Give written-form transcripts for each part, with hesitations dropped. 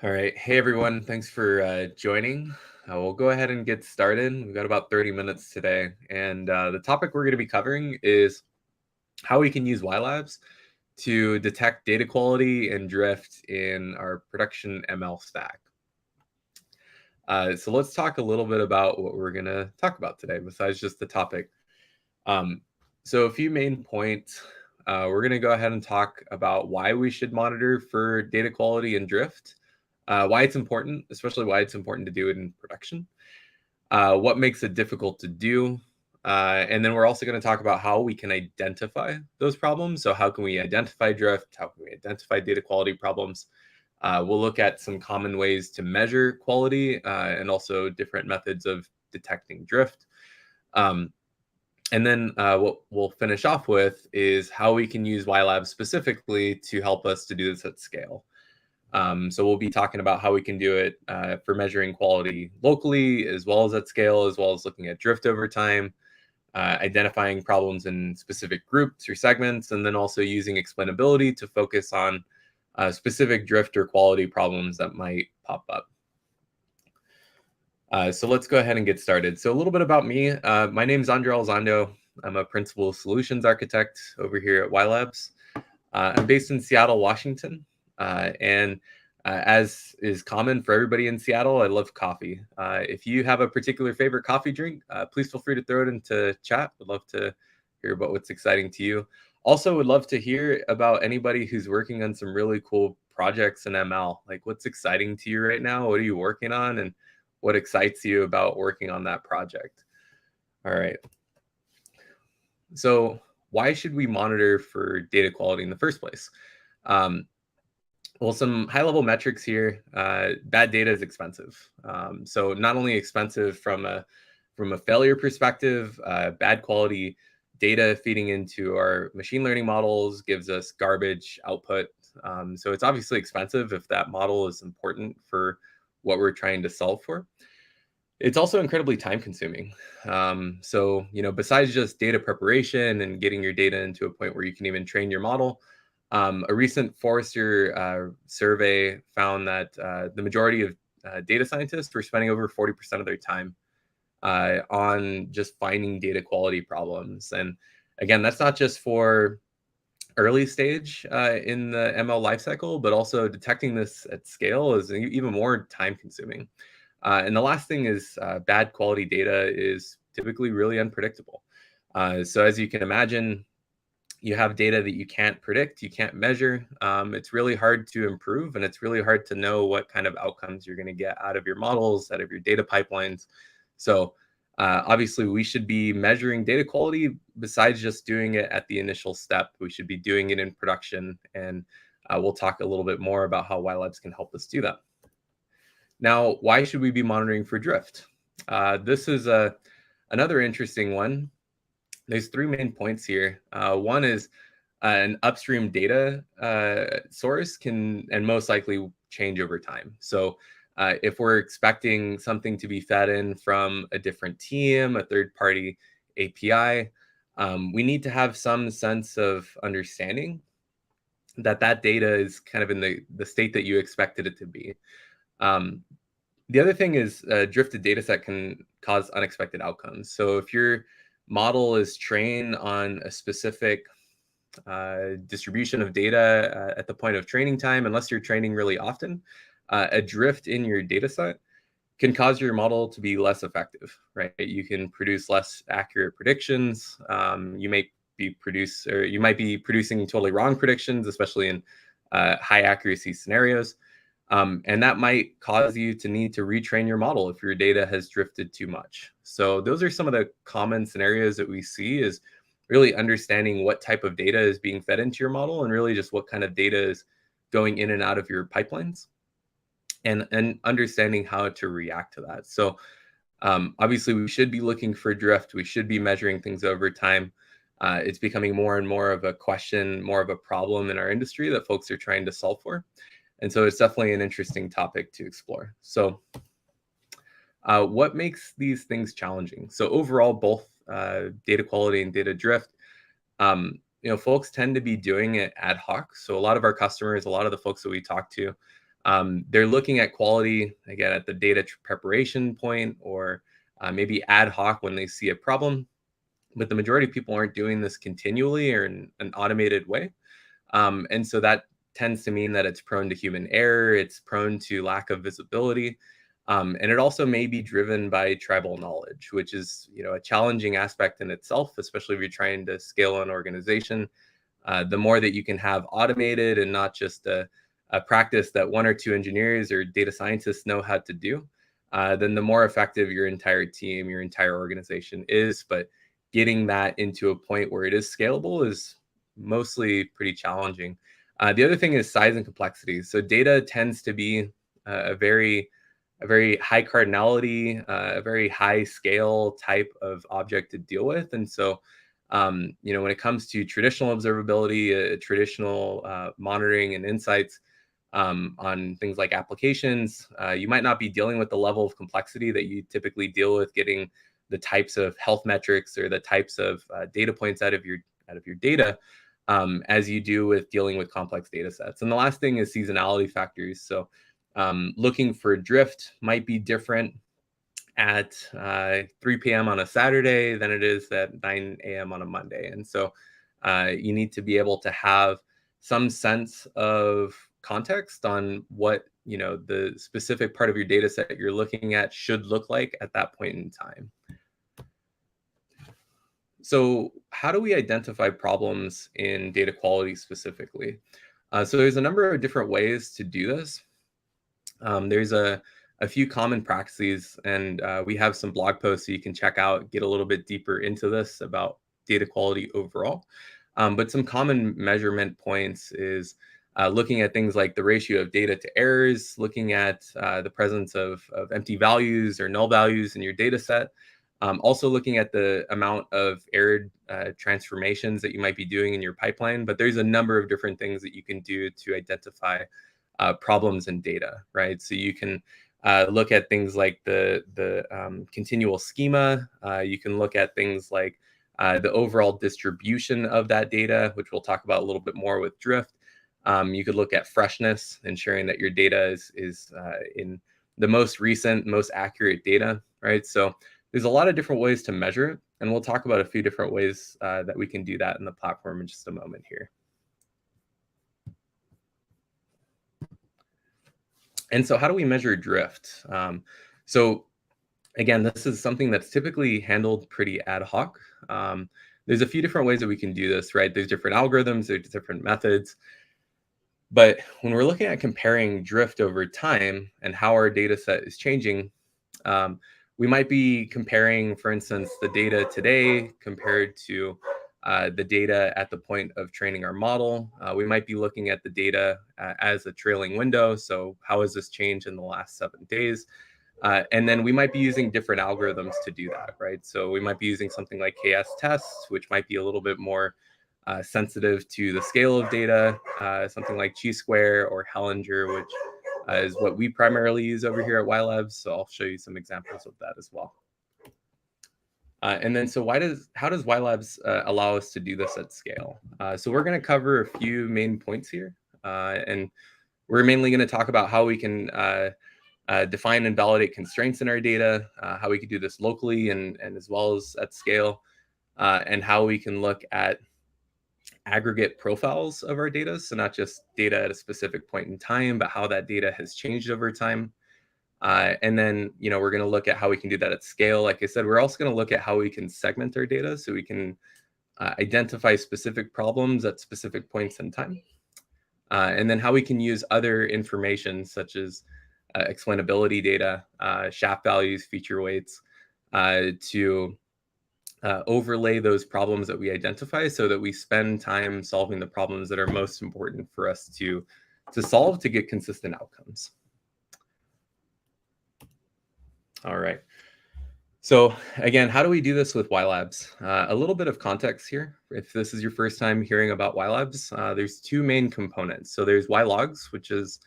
All right. Hey, everyone. Thanks for joining. We'll go ahead and get started. We've got about 30 minutes today. And the topic we're going to be covering is how we can use YLabs to detect data quality and drift in our production ML stack. So let's talk a little bit about what we're going to talk about today, besides just the topic. So a few main points. We're going to go ahead and talk about why we should monitor for data quality and drift. Why it's important, especially why it's important to do it in production, what makes it difficult to do, and then we're also going to talk about how we can identify those problems. So how can we identify drift? How can we identify data quality problems? We'll look at some common ways to measure quality and also different methods of detecting drift. And then what we'll finish off with is how we can use YLabs specifically to help us to do this at scale. So we'll be talking about how we can do it for measuring quality locally, as well as at scale, as well as looking at drift over time, identifying problems in specific groups or segments, and then also using explainability to focus on specific drift or quality problems that might pop up. So let's go ahead and get started. So a little bit about me. My name is Andre Elizondo. I'm a principal solutions architect over here at YLabs. I'm based in Seattle, Washington. And as is common for everybody in Seattle, I love coffee. If you have a particular favorite coffee drink, please feel free to throw it into chat. Would love to hear about what's exciting to you. Also, would love to hear about anybody who's working on some really cool projects in ML. Like, what's exciting to you right now? What are you working on? And what excites you about working on that project? All right. So why should we monitor for data quality in the first place? Well, some high-level metrics here. Bad data is expensive. So not only expensive from a failure perspective, bad quality data feeding into our machine learning models gives us garbage output. So it's obviously expensive if that model is important for what we're trying to solve for. It's also incredibly time-consuming. So, besides just data preparation and getting your data into a point where you can even train your model, a recent Forrester survey found that the majority of data scientists were spending over 40% of their time on just finding data quality problems. And again, that's not just for early stage in the ML lifecycle, but also detecting this at scale is even more time consuming. And the last thing is bad quality data is typically really unpredictable. So as you can imagine, you have data that you can't predict, you can't measure. It's really hard to improve, and it's really hard to know what kind of outcomes you're going to get out of your models, out of your data pipelines. So obviously, we should be measuring data quality besides just doing it at the initial step. We should be doing it in production, and we'll talk a little bit more about how YLabs can help us do that. Now, why should we be monitoring for drift? This is another interesting one. There's three main points here. One is an upstream data source can and most likely change over time. So if we're expecting something to be fed in from a different team, a third-party API, we need to have some sense of understanding that that data is kind of in the state that you expected it to be. The other thing is a drifted data set can cause unexpected outcomes. So if your model is trained on a specific distribution of data at the point of training time, unless you're training really often, a drift in your data set can cause your model to be less effective, right? You can produce less accurate predictions. You might be producing totally wrong predictions, especially in high accuracy scenarios. And that might cause you to need to retrain your model if your data has drifted too much. So those are some of the common scenarios that we see, is really understanding what type of data is being fed into your model and really just what kind of data is going in and out of your pipelines, and understanding how to react to that. So obviously we should be looking for drift. We should be measuring things over time. It's becoming more and more of a question, more of a problem in our industry that folks are trying to solve for. And so it's definitely an interesting topic to explore. So what makes these things challenging? So overall, both data quality and data drift, folks tend to be doing it ad hoc. So a lot of our customers, a lot of the folks that we talk to, They're looking at quality, again, at the data preparation point, or maybe ad hoc when they see a problem. But the majority of people aren't doing this continually or in an automated way. And so that tends to mean that it's prone to human error, it's prone to lack of visibility. And it also may be driven by tribal knowledge, which is, a challenging aspect in itself, especially if you're trying to scale an organization. The more that you can have automated and not just a practice that one or two engineers or data scientists know how to do, then the more effective your entire team, your entire organization is. But getting that into a point where it is scalable is mostly pretty challenging. The other thing is size and complexity. So data tends to be a very high cardinality, a very high scale type of object to deal with. And so, when it comes to traditional observability, traditional monitoring and insights on things like applications, you might not be dealing with the level of complexity that you typically deal with getting the types of health metrics or the types of data points out of your data as you do with dealing with complex data sets. And the last thing is seasonality factors. So looking for drift might be different at 3 p.m. on a Saturday than it is at 9 a.m. on a Monday. And so you need to be able to have some sense of context on what the specific part of your data set you're looking at should look like at that point in time. So how do we identify problems in data quality specifically? So there's a number of different ways to do this. There's a few common practices, and we have some blog posts so you can check out, get a little bit deeper into this about data quality overall. But some common measurement points is looking at things like the ratio of data to errors, looking at the presence of empty values or null values in your data set. Also looking at the amount of error transformations that you might be doing in your pipeline. But there's a number of different things that you can do to identify problems in data, right? So you can look at things like the continual schema. You can look at things like the overall distribution of that data, which we'll talk about a little bit more with drift. You could look at freshness, ensuring that your data is in the most recent, most accurate data, right? So there's a lot of different ways to measure it, and we'll talk about a few different ways that we can do that in the platform in just a moment here. And so how do we measure drift? So again, this is something that's typically handled pretty ad hoc. There's a few different ways that we can do this, right? There's different algorithms, there's different methods. But when we're looking at comparing drift over time and how our data set is changing, we might be comparing, for instance, the data today compared to the data at the point of training our model. We might be looking at the data as a trailing window. So how has this changed in the last 7 days? And then we might be using different algorithms to do that, right? So we might be using something like KS tests, which might be a little bit more sensitive to the scale of data, something like chi-square or Hellinger, which is what we primarily use over here at YLabs. So I'll show you some examples of that as well. And then, so how does YLabs allow us to do this at scale? So we're going to cover a few main points here, and we're mainly going to talk about how we can define and validate constraints in our data, how we can do this locally and as well as at scale, and how we can look at aggregate profiles of our data. So not just data at a specific point in time, but how that data has changed over time. And then, we're going to look at how we can do that at scale. Like I said, we're also going to look at how we can segment our data so we can identify specific problems at specific points in time. And then how we can use other information such as explainability data, SHAP values, feature weights to overlay those problems that we identify so that we spend time solving the problems that are most important for us to solve to get consistent outcomes. All right. So again, how do we do this with YLabs? A little bit of context here. If this is your first time hearing about YLabs, there's 2 main components. So there's YLogs, which is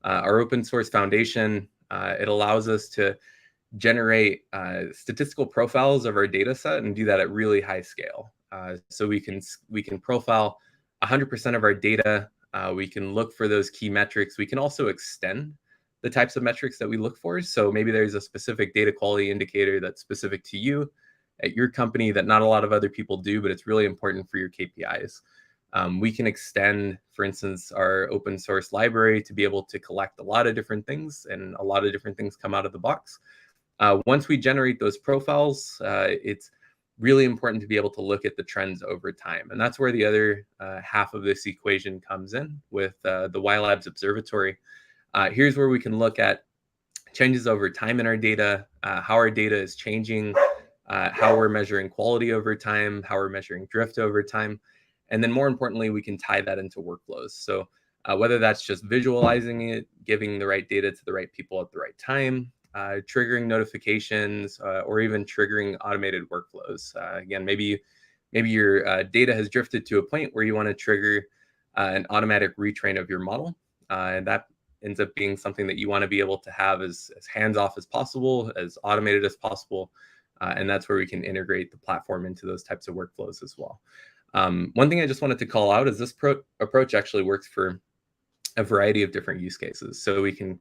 our open source foundation. It allows us to generate statistical profiles of our data set and do that at really high scale. So we can profile 100% of our data We can look for those key metrics. We can also extend the types of metrics that we look for. So maybe there's a specific data quality indicator that's specific to you at your company that not a lot of other people do, but it's really important for your KPIs. We can extend, for instance, our open source library to be able to collect a lot of different things, and a lot of different things come out of the box. Once we generate those profiles, it's really important to be able to look at the trends over time. And that's where the other half of this equation comes in with the YLabs Observatory. Here's where we can look at changes over time in our data, how our data is changing, how we're measuring quality over time, how we're measuring drift over time. And then more importantly, we can tie that into workflows. So whether that's just visualizing it, giving the right data to the right people at the right time, triggering notifications, or even triggering automated workflows. Again, maybe your data has drifted to a point where you want to trigger an automatic retrain of your model. And that ends up being something that you want to be able to have as hands-off as possible, as automated as possible. And that's where we can integrate the platform into those types of workflows as well. One thing I just wanted to call out is this approach actually works for a variety of different use cases. So we can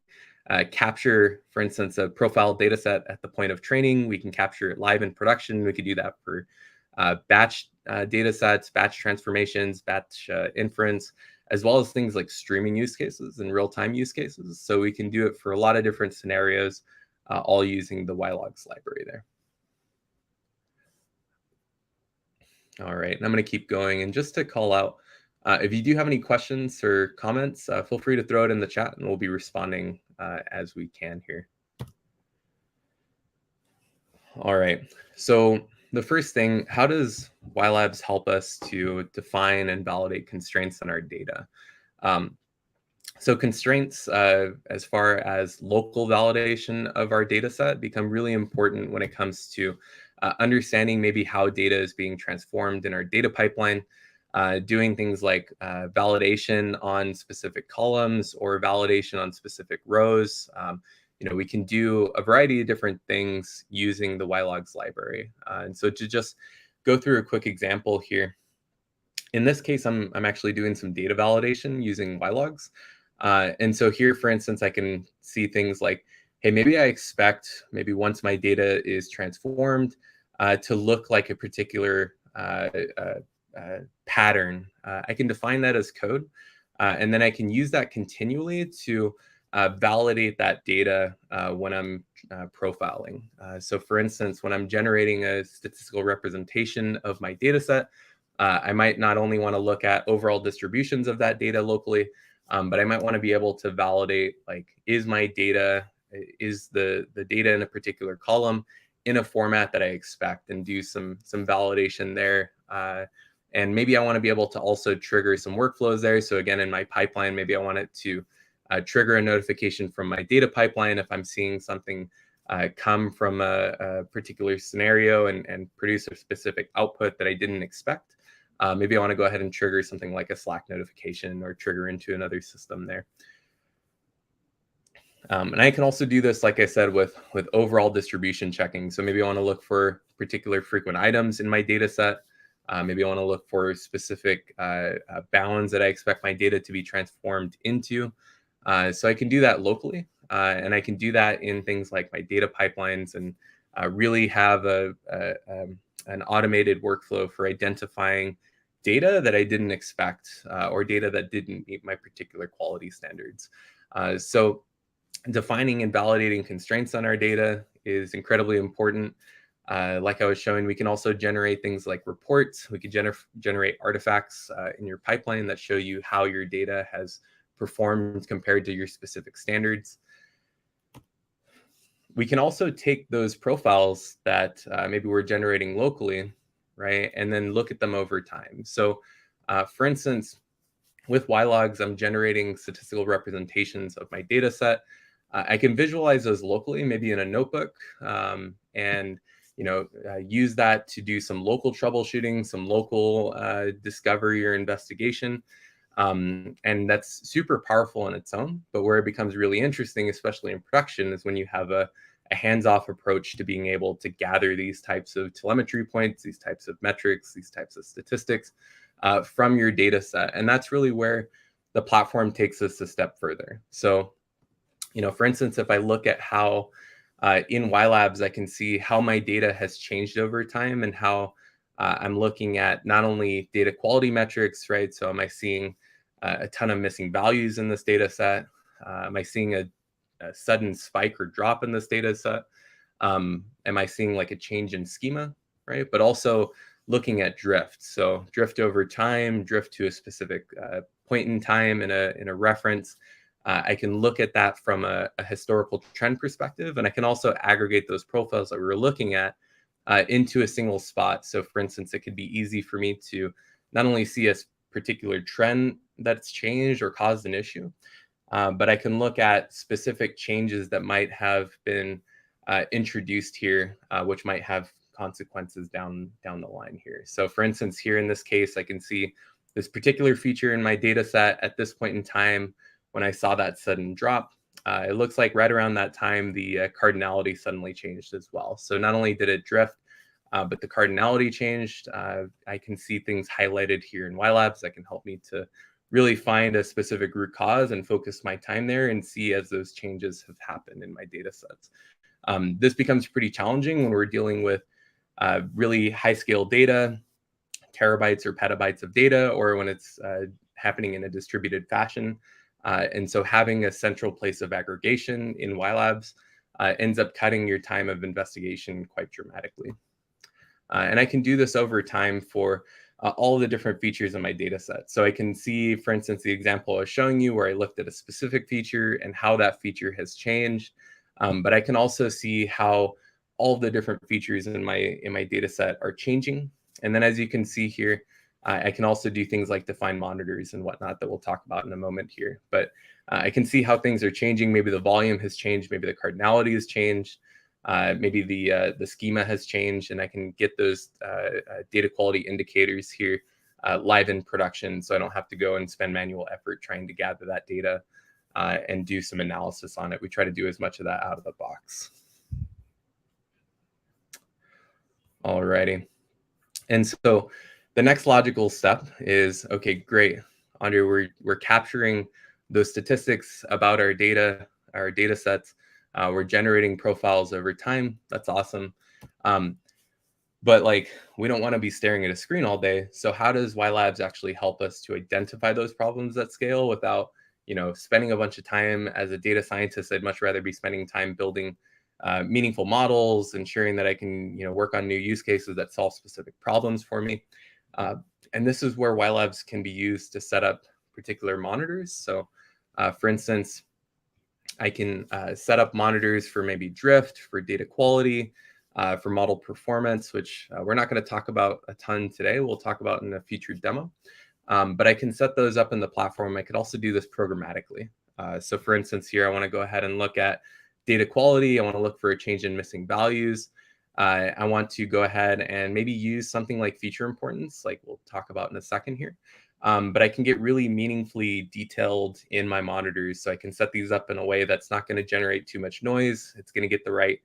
capture, for instance, a profile data set at the point of training. We can capture it live in production. We could do that for batch data sets, batch transformations, batch inference, as well as things like streaming use cases and real-time use cases. So we can do it for a lot of different scenarios, all using the YLabs library there. All right, and I'm going to keep going. And just to call out, if you do have any questions or comments, feel free to throw it in the chat, and we'll be responding as we can here. All right, so the first thing, how does YLabs help us to define and validate constraints on our data? So constraints, as far as local validation of our data set, become really important when it comes to understanding maybe how data is being transformed in our data pipeline, doing things like validation on specific columns or validation on specific rows. We can do a variety of different things using the YLabs library. And so to just go through a quick example here, in this case, I'm actually doing some data validation using YLabs. And so here, for instance, I can see things like, hey, maybe I expect once my data is transformed to look like a particular pattern. I can define that as code, and then I can use that continually to validate that data when I'm profiling. So for instance, when I'm generating a statistical representation of my data set, I might not only want to look at overall distributions of that data locally, but I might want to be able to validate, like, is the data in a particular column in a format that I expect, and do some validation there. And maybe I want to be able to also trigger some workflows there. So again, in my pipeline, maybe I want it to trigger a notification from my data pipeline if I'm seeing something come from a particular scenario and produce a specific output that I didn't expect. Maybe I want to go ahead and trigger something like a Slack notification or trigger into another system there. And I can also do this, like I said, with overall distribution checking. So maybe I want to look for particular frequent items in my data set. Maybe I want to look for specific bounds that I expect my data to be transformed into. So I can do that locally, and I can do that in things like my data pipelines, and really have an automated workflow for identifying data that I didn't expect, or data that didn't meet my particular quality standards. So defining and validating constraints on our data is incredibly important. Like I was showing, we can also generate things like reports. We could generate artifacts in your pipeline that show you how your data has performed compared to your specific standards. We can also take those profiles that maybe we're generating locally, right, and then look at them over time. So for instance, with YLabs, I'm generating statistical representations of my data set. I can visualize those locally, maybe in a notebook, and use that to do some local troubleshooting, some local discovery or investigation. And that's super powerful in its own. But where it becomes really interesting, especially in production, is when you have a hands-off approach to being able to gather these types of telemetry points, these types of metrics, these types of statistics from your data set. And that's really where the platform takes us a step further. So, for instance, if I look at how in YLabs, I can see how my data has changed over time and how I'm looking at not only data quality metrics, right? So am I seeing a ton of missing values in this data set? Am I seeing a sudden spike or drop in this data set? Am I seeing like a change in schema, right? But also looking at drift. So drift over time, drift to a specific point in time in a reference. I can look at that from a historical trend perspective, and I can also aggregate those profiles that we were looking at into a single spot. So for instance, it could be easy for me to not only see a particular trend that's changed or caused an issue, but I can look at specific changes that might have been introduced here, which might have consequences down the line here. So for instance, here in this case, I can see this particular feature in my data set at this point in time when I saw that sudden drop. It looks like right around that time, the cardinality suddenly changed as well. So not only did it drift, but the cardinality changed. I can see things highlighted here in YLabs that can help me to really find a specific root cause and focus my time there and see as those changes have happened in my data sets. This becomes pretty challenging when we're dealing with really high scale data, terabytes or petabytes of data, or when it's happening in a distributed fashion. And so having a central place of aggregation in YLabs ends up cutting your time of investigation quite dramatically. And I can do this over time for all the different features in my data set. So I can see, for instance, the example I was showing you where I looked at a specific feature and how that feature has changed. But I can also see how all the different features in my data set are changing. And then as you can see here, I can also do things like define monitors and whatnot that we'll talk about in a moment here. But I can see how things are changing. Maybe the volume has changed. Maybe the cardinality has changed. Maybe the schema has changed, and I can get those data quality indicators here live in production, so I don't have to go and spend manual effort trying to gather that data and do some analysis on it. We try to do as much of that out of the box. Alrighty. And so the next logical step is, okay, great, Andre, we're capturing those statistics about our data sets. We're generating profiles over time. That's awesome. But like, we don't want to be staring at a screen all day. So how does YLabs actually help us to identify those problems at scale without, spending a bunch of time as a data scientist? I'd much rather be spending time building meaningful models, ensuring that I can, work on new use cases that solve specific problems for me. And this is where YLabs can be used to set up particular monitors. So for instance, I can set up monitors for maybe drift, for data quality, for model performance, which we're not going to talk about a ton today. We'll talk about in a future demo. But I can set those up in the platform. I could also do this programmatically. So for instance, here, I want to go ahead and look at data quality. I want to look for a change in missing values. I want to go ahead and maybe use something like feature importance, like we'll talk about in a second here. But I can get really meaningfully detailed in my monitors. So I can set these up in a way that's not going to generate too much noise. It's going to get the right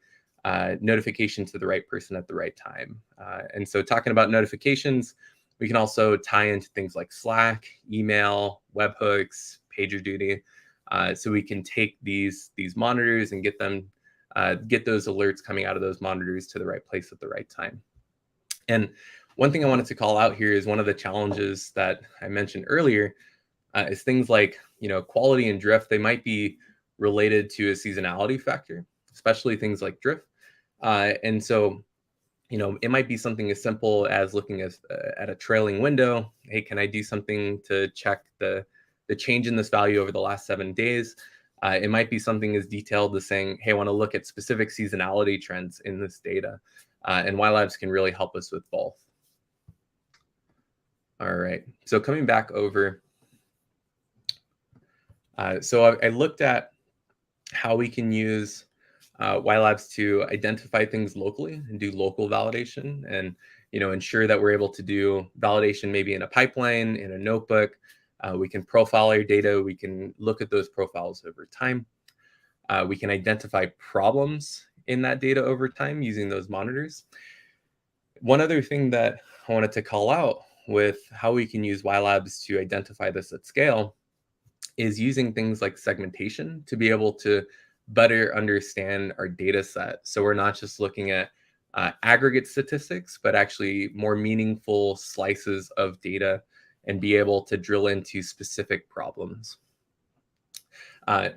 notification to the right person at the right time. And so talking about notifications, we can also tie into things like Slack, email, webhooks, PagerDuty. So we can take these monitors and get those alerts coming out of those monitors to the right place at the right time. And one thing I wanted to call out here is one of the challenges that I mentioned earlier is things like, quality and drift. They might be related to a seasonality factor, especially things like drift. And so, it might be something as simple as looking at a trailing window. Hey, can I do something to check the change in this value over the last 7 days? It might be something as detailed as saying, hey, I want to look at specific seasonality trends in this data. And YLabs can really help us with both. All right, so coming back over. So I looked at how we can use YLabs to identify things locally and do local validation and, ensure that we're able to do validation maybe in a pipeline, in a notebook. We can profile our data. We can look at those profiles over time. We can identify problems in that data over time using those monitors. One other thing that I wanted to call out with how we can use YLabs to identify this at scale is using things like segmentation to be able to better understand our data set. So we're not just looking at aggregate statistics, but actually more meaningful slices of data and be able to drill into specific problems.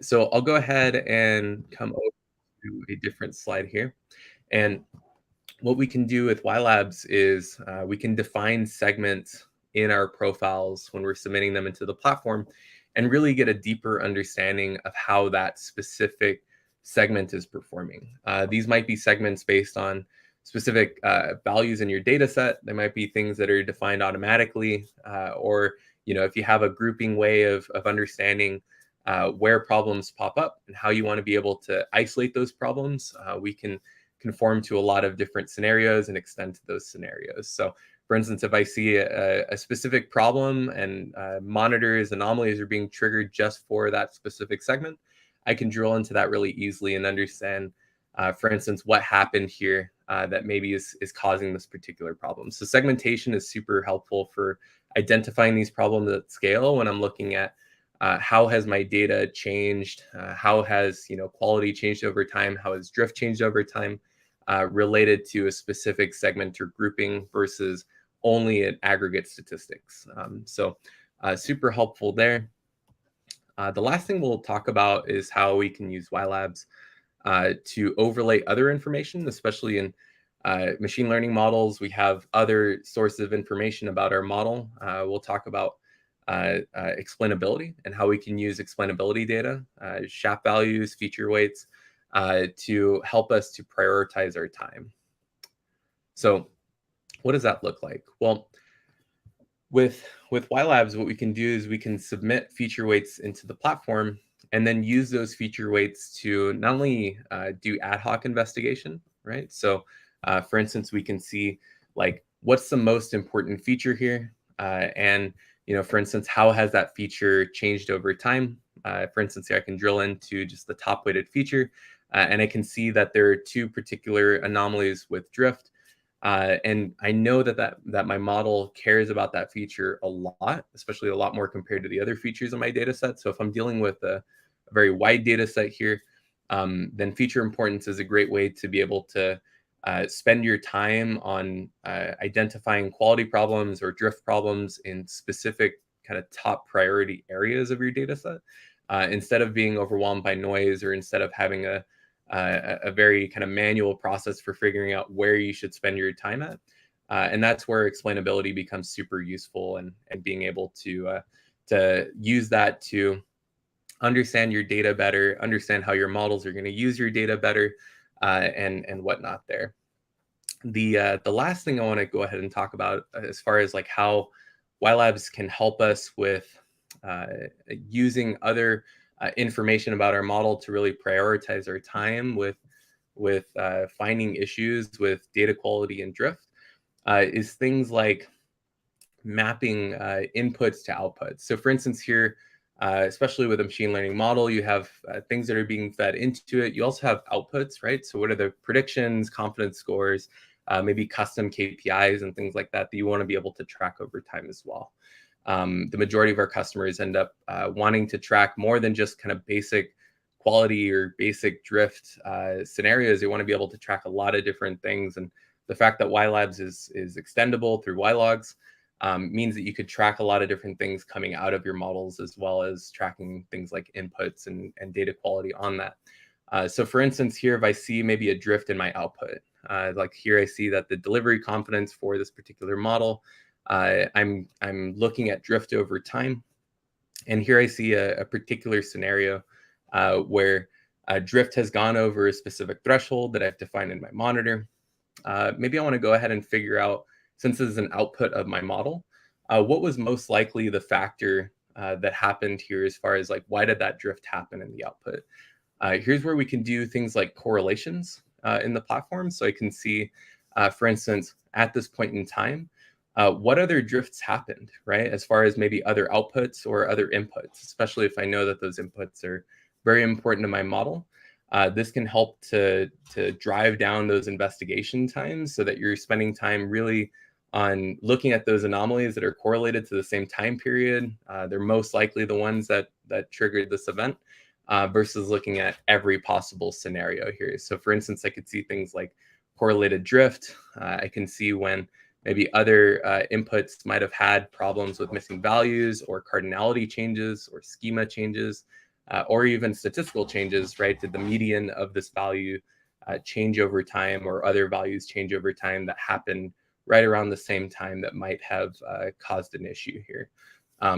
So I'll go ahead and come over to a different slide here. And what we can do with YLabs is we can define segments in our profiles when we're submitting them into the platform and really get a deeper understanding of how that specific segment is performing. These might be segments based on specific values in your data set. They might be things that are defined automatically, or if you have a grouping way of understanding where problems pop up and how you want to be able to isolate those problems, we can conform to a lot of different scenarios and extend to those scenarios. So for instance, if I see a specific problem and monitors anomalies are being triggered just for that specific segment, I can drill into that really easily and understand, for instance, what happened here that maybe is causing this particular problem. So segmentation is super helpful for identifying these problems at scale when I'm looking at how has my data changed, how has quality changed over time, how has drift changed over time, related to a specific segment or grouping versus only an aggregate statistics. So super helpful there. The last thing we'll talk about is how we can use YLabs to overlay other information, especially in machine learning models. We have other sources of information about our model. We'll talk about explainability and how we can use explainability data, SHAP values, feature weights, to help us to prioritize our time. So what does that look like? Well, with YLabs, what we can do is we can submit feature weights into the platform and then use those feature weights to not only do ad hoc investigation, right? So for instance, we can see like what's the most important feature here, and for instance, how has that feature changed over time? For instance, here I can drill into just the top weighted feature, and I can see that there are two particular anomalies with drift. And I know that my model cares about that feature a lot, especially a lot more compared to the other features in my data set. So if I'm dealing with a very wide data set here, then feature importance is a great way to be able to spend your time on identifying quality problems or drift problems in specific kind of top priority areas of your data set, instead of being overwhelmed by noise, or instead of having a very kind of manual process for figuring out where you should spend your time at. And that's where explainability becomes super useful, and being able to use that to understand your data better, understand how your models are going to use your data better, and whatnot there. The last thing I want to go ahead and talk about as far as like how YLabs can help us with using other information about our model to really prioritize our time with finding issues with data quality and drift, is things like mapping inputs to outputs. So for instance here, especially with a machine learning model, you have things that are being fed into it. You also have outputs, right? So what are the predictions, confidence scores, maybe custom KPIs and things like that you want to be able to track over time as well. The majority of our customers end up wanting to track more than just kind of basic quality or basic drift scenarios. They want to be able to track a lot of different things. And the fact that YLabs is extendable through YLogs means that you could track a lot of different things coming out of your models, as well as tracking things like inputs and data quality on that. So for instance, here, if I see maybe a drift in my output, like here I see that the delivery confidence for this particular model, I'm looking at drift over time. And here I see a particular scenario where drift has gone over a specific threshold that I've defined in my monitor. Maybe I want to go ahead and figure out, since this is an output of my model, what was most likely the factor that happened here, as far as like, why did that drift happen in the output? Here's where we can do things like correlations in the platform. So I can see, for instance, at this point in time, what other drifts happened, right? As far as maybe other outputs or other inputs, especially if I know that those inputs are very important to my model. This can help to drive down those investigation times so that you're spending time really on looking at those anomalies that are correlated to the same time period. They're most likely the ones that triggered this event, versus looking at every possible scenario here. So for instance, I could see things like correlated drift. I can see when maybe other inputs might have had problems with missing values or cardinality changes or schema changes, or even statistical changes, right? Did the median of this value change over time, or other values change over time that happen right around the same time that might have caused an issue here.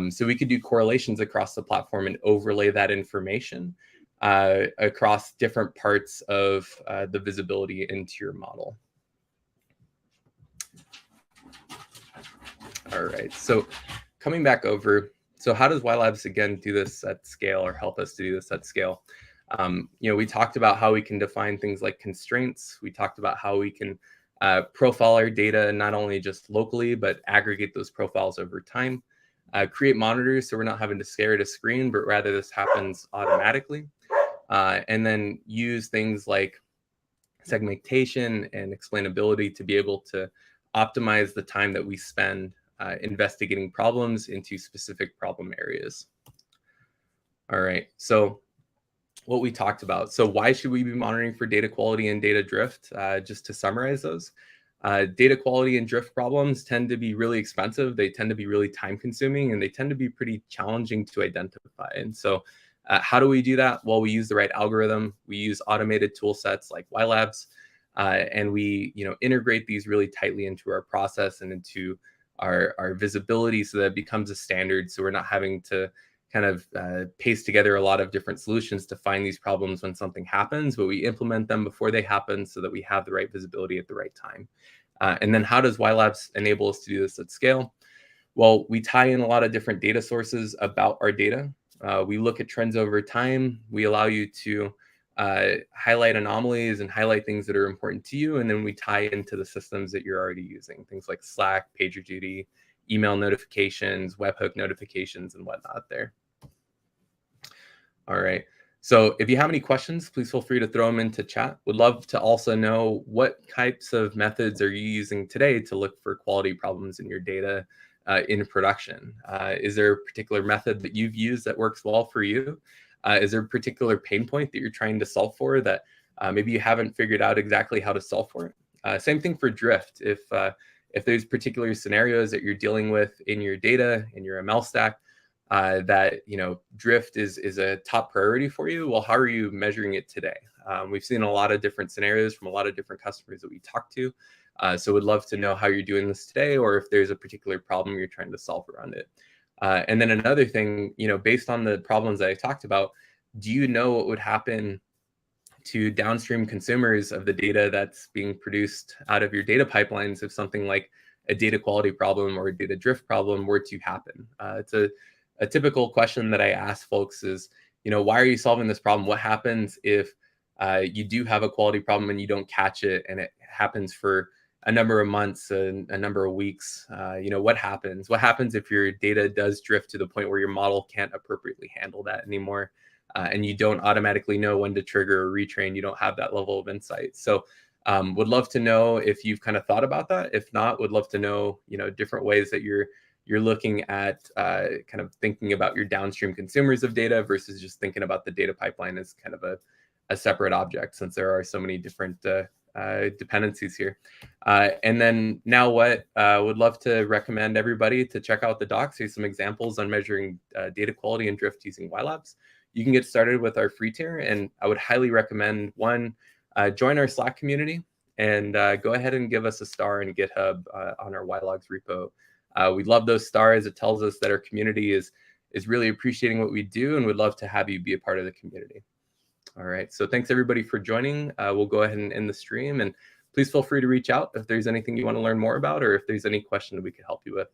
So we could do correlations across the platform and overlay that information across different parts of the visibility into your model. All right, so coming back over, so how does YLabs again do this at scale, or help us to do this at scale? We talked about how we can define things like constraints. We talked about how we can profile our data, not only just locally, but aggregate those profiles over time. Create monitors so we're not having to stare at a screen, but rather this happens automatically. And then use things like segmentation and explainability to be able to optimize the time that we spend investigating problems into specific problem areas. All right, so what we talked about. So why should we be monitoring for data quality and data drift? Just to summarize those, data quality and drift problems tend to be really expensive. They tend to be really time consuming, and they tend to be pretty challenging to identify. And so how do we do that? Well, we use the right algorithm. We use automated tool sets like YLabs, and we integrate these really tightly into our process and into our visibility, so that it becomes a standard. So we're not having to kind of paste together a lot of different solutions to find these problems when something happens, but we implement them before they happen so that we have the right visibility at the right time. And then how does YLabs enable us to do this at scale? Well, we tie in a lot of different data sources about our data. We look at trends over time. We allow you to highlight anomalies and highlight things that are important to you. And then we tie into the systems that you're already using, things like Slack, PagerDuty, email notifications, webhook notifications, and whatnot there. All right. So if you have any questions, please feel free to throw them into chat. Would love to also know what types of methods are you using today to look for quality problems in your data in production. Is there a particular method that you've used that works well for you? Is there a particular pain point that you're trying to solve for that maybe you haven't figured out exactly how to solve for it? Same thing for drift. If there's particular scenarios that you're dealing with in your data, in your ML stack, that drift is a top priority for you, well, how are you measuring it today? We've seen a lot of different scenarios from a lot of different customers that we talk to. So would love to know how you're doing this today, or if there's a particular problem you're trying to solve around it. And then another thing, based on the problems that I talked about, do you know what would happen to downstream consumers of the data that's being produced out of your data pipelines if something like a data quality problem or a data drift problem were to happen? It's a typical question that I ask folks is, why are you solving this problem? What happens if you do have a quality problem and you don't catch it, and it happens for a number of months, a number of weeks? What happens? What happens if your data does drift to the point where your model can't appropriately handle that anymore? And you don't automatically know when to trigger or retrain. You don't have that level of insight. So would love to know if you've kind of thought about that. If not, would love to know, different ways that you're looking at kind of thinking about your downstream consumers of data versus just thinking about the data pipeline as kind of a separate object, since there are so many different dependencies here. And then now what would love to recommend everybody to check out the docs. Here's some examples on measuring data quality and drift using YLabs. You can get started with our free tier, and I would highly recommend join our Slack community and go ahead and give us a star in GitHub on our YLabs repo. We love those stars. It tells us that our community is really appreciating what we do, and would love to have you be a part of the community. All right, so thanks everybody for joining. We'll go ahead and end the stream, and please feel free to reach out if there's anything you want to learn more about, or if there's any question that we could help you with.